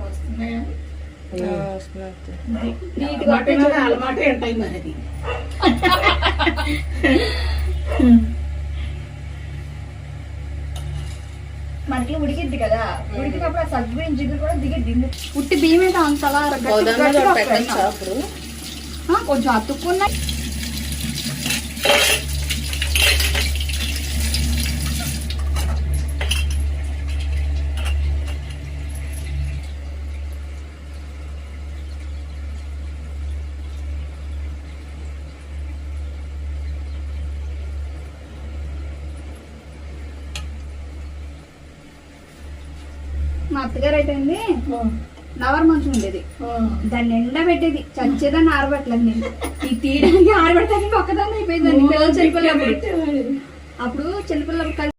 వస్తున్నాయా? అలవాటు ఏంటాయి మరి. మనకి ఉడికిద్ది కదా, ఉడికినప్పుడు ఆ సగ్గుబియ్యం జిగురు కూడా దిగిద్ది. ఉట్టి బియ్యం అయితే అంతలా కొంచెం అతుక్కున్నాయి. మా అత్తగారు అయితే నవర్ మంచం ఉండేది, దాన్ని ఎండ పెట్టేది, చచ్చేదాన్ని ఆరబెట్టలేదు. నేను ఈ తీయడానికి ఆరబెట్టడానికి ఒక్కదాన్ని అయిపోయిందండి. పిల్లలు చిన్నపిల్లలు అప్పుడు చిన్నపిల్లలు